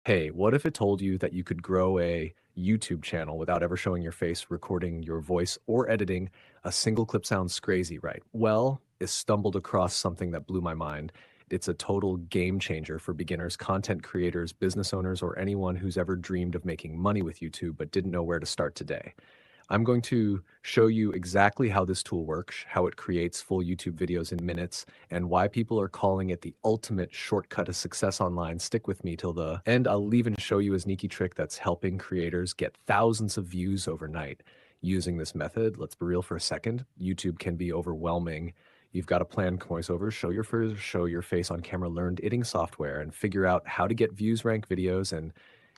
Hey, what if it told you that you could grow a YouTube channel without ever showing your face, recording your voice, or editing a single clip? Sounds crazy, right? Well, I stumbled across something that blew my mind. It's a total game changer for beginners, content creators, business owners, or anyone who's ever dreamed of making money with YouTube but didn't know where to start today. I'm going to show you exactly how this tool works, how it creates full YouTube videos in minutes, and why people are calling it the ultimate shortcut to success online. Stick with me till the end. I'll even show you a sneaky trick that's helping creators get thousands of views overnight using this method. Let's be real for a second. YouTube can be overwhelming. You've got to plan voiceovers, show your face on camera, learn editing software, and figure out how to get views, rank videos, and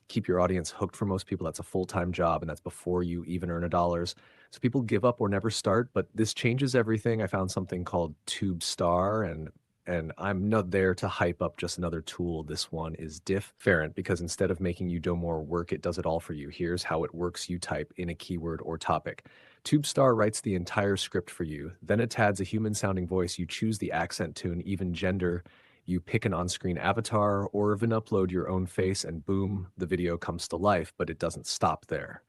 keep your audience hooked. For most people, that's a full-time job, and that's before you even earn a dollars. So people give up or never start, but this changes everything. I found something called TubeStar, and I'm not there to hype up just another tool. This one is different because instead of making you do more work, it does it all for you. Here's how it works. You type in a keyword or topic. TubeStar writes the entire script for you. Then it adds a human-sounding voice. You choose the accent, tune, even gender. You pick an on-screen avatar or even upload your own face and boom, the video comes to life, but it doesn't stop there.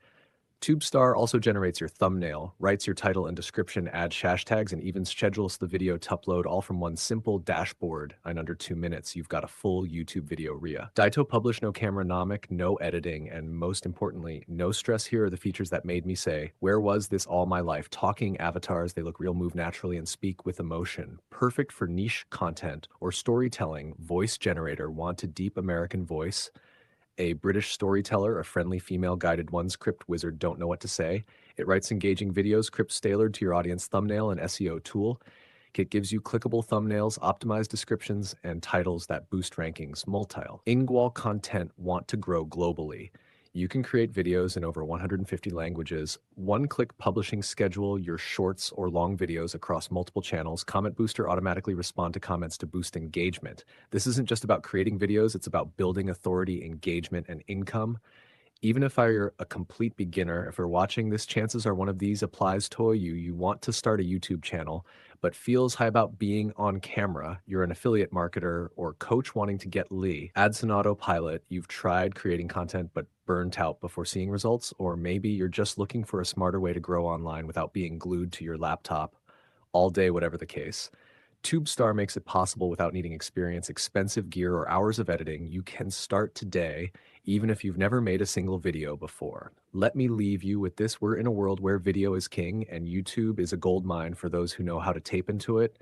TubeStar also generates your thumbnail, writes your title and description, adds hashtags, and even schedules the video to upload all from one simple dashboard. In under 2 minutes, you've got a full YouTube video RIA. Daito publish, no camera nomic, no editing, and most importantly, no stress. Here are the features that made me say, where was this all my life? Talking avatars, they look real, move naturally, and speak with emotion. Perfect for niche content or storytelling. Voice generator, want a deep American voice? A British storyteller, a friendly female guided one. Script wizard, don't know what to say. It writes engaging videos, scripts tailored to your audience. Thumbnail and SEO tool. It gives you clickable thumbnails, optimized descriptions, and titles that boost rankings. Multilingual content, want to grow globally. You can create videos in over 150 languages. One-click publishing, schedule your shorts or long videos across multiple channels. Comment booster, automatically respond to comments to boost engagement. This isn't just about creating videos, it's about building authority, engagement, and income. Even if you're a complete beginner, if you're watching this, chances are one of these applies to you. You want to start a YouTube channel, but feels high about being on camera. You're an affiliate marketer or coach wanting to get leads. Ads and Autopilot. You've tried creating content, but burnt out before seeing results. Or maybe you're just looking for a smarter way to grow online without being glued to your laptop all day, whatever the case. TubeStar makes it possible without needing experience, expensive gear, or hours of editing. You can start today, even if you've never made a single video before. Let me leave you with this. We're in a world where video is king, and YouTube is a gold mine for those who know how to tape into it.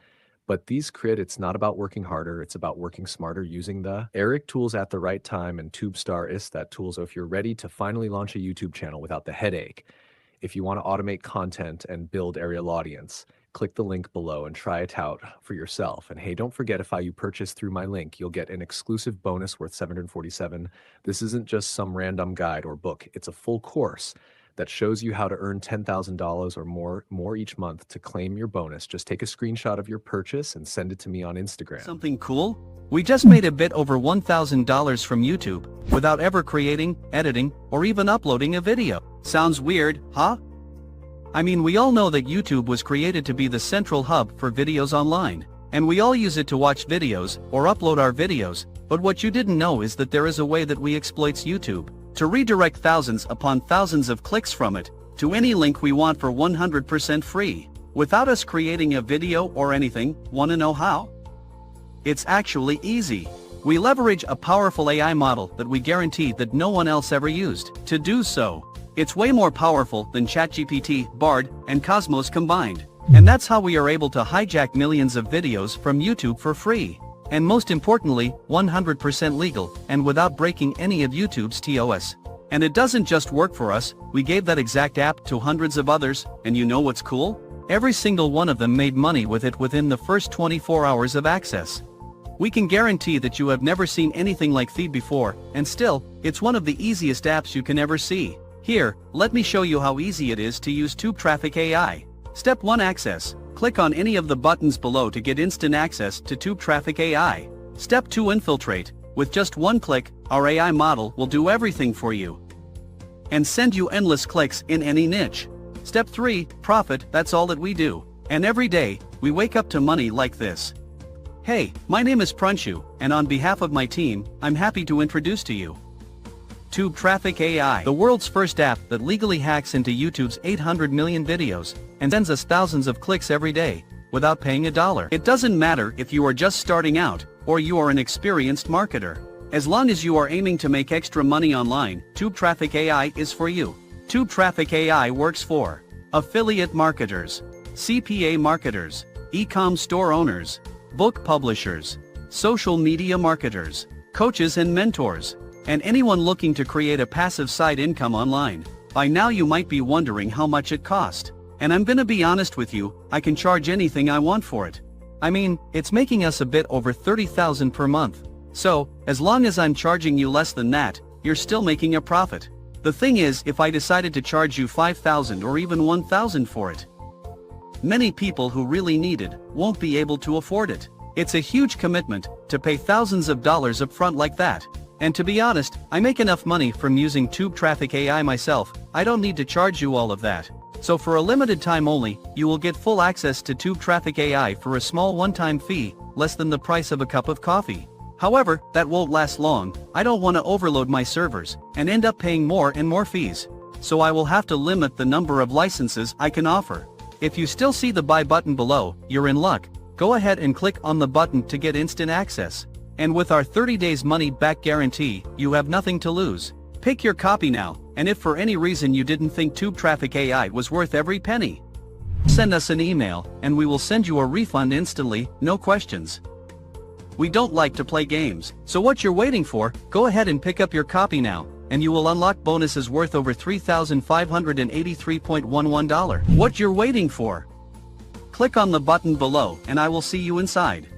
But it's not about working harder, it's about working smarter, using the Eric tools at the right time, and TubeStar is that tool. So if you're ready to finally launch a YouTube channel without the headache, if you want to automate content and build aerial audience, click the link below and try it out for yourself. And hey, don't forget, if you purchase through my link, you'll get an exclusive bonus worth $747. This isn't just some random guide or book. It's a full course that shows you how to earn $10,000 or more each month. To claim your bonus, just take a screenshot of your purchase and send it to me on Instagram. Something cool? We just made a bit over $1,000 from YouTube, without ever creating, editing, or even uploading a video. Sounds weird, huh? I mean, we all know that YouTube was created to be the central hub for videos online, and we all use it to watch videos, or upload our videos, but what you didn't know is that there is a way that we exploits YouTube, to redirect thousands upon thousands of clicks from it, to any link we want for 100% free, without us creating a video or anything. Wanna know how? It's actually easy. We leverage a powerful AI model that we guarantee that no one else ever used. To do so, it's way more powerful than ChatGPT, Bard, and Cosmos combined. And that's how we are able to hijack millions of videos from YouTube for free. And most importantly, 100% legal, and without breaking any of YouTube's TOS. And it doesn't just work for us, we gave that exact app to hundreds of others, and you know what's cool? Every single one of them made money with it within the first 24 hours of access. We can guarantee that you have never seen anything like Feed before, and still, it's one of the easiest apps you can ever see. Here, let me show you how easy it is to use Tube Traffic AI. Step 1, access. Click on any of the buttons below to get instant access to Tube Traffic AI. Step 2, infiltrate. With just one click, our AI model will do everything for you and send you endless clicks in any niche. Step 3, profit. That's all that we do. And every day, we wake up to money like this. Hey, my name is Prunchu, and on behalf of my team, I'm happy to introduce to you Tube Traffic AI, the world's first app that legally hacks into YouTube's 800 million videos and sends us thousands of clicks every day without paying a dollar. It doesn't matter if you are just starting out or you are an experienced marketer. As long as you are aiming to make extra money online, Tube Traffic AI is for you. Tube Traffic AI works for affiliate marketers, CPA marketers, e-com store owners, book publishers, social media marketers, coaches and mentors, and anyone looking to create a passive side income online. By now you might be wondering how much it cost. And I'm gonna be honest with you, I can charge anything I want for it. I mean, it's making us a bit over $30,000 per month. So, as long as I'm charging you less than that, you're still making a profit. The thing is, if I decided to charge you $5,000 or even $1,000 for it, many people who really need it won't be able to afford it. It's a huge commitment to pay thousands of dollars upfront like that. And to be honest, I make enough money from using Tube Traffic AI myself, I don't need to charge you all of that. So for a limited time only, you will get full access to Tube Traffic AI for a small one-time fee, less than the price of a cup of coffee. However, that won't last long. I don't want to overload my servers and end up paying more and more fees. So I will have to limit the number of licenses I can offer. If you still see the buy button below, you're in luck. Go ahead and click on the button to get instant access. And with our 30 days money back guarantee, you have nothing to lose. Pick your copy now, and if for any reason you didn't think Tube Traffic AI was worth every penny, send us an email, and we will send you a refund instantly, no questions. We don't like to play games, so what you're waiting for, go ahead and pick up your copy now, and you will unlock bonuses worth over $3,583.11. What you're waiting for? Click on the button below, and I will see you inside.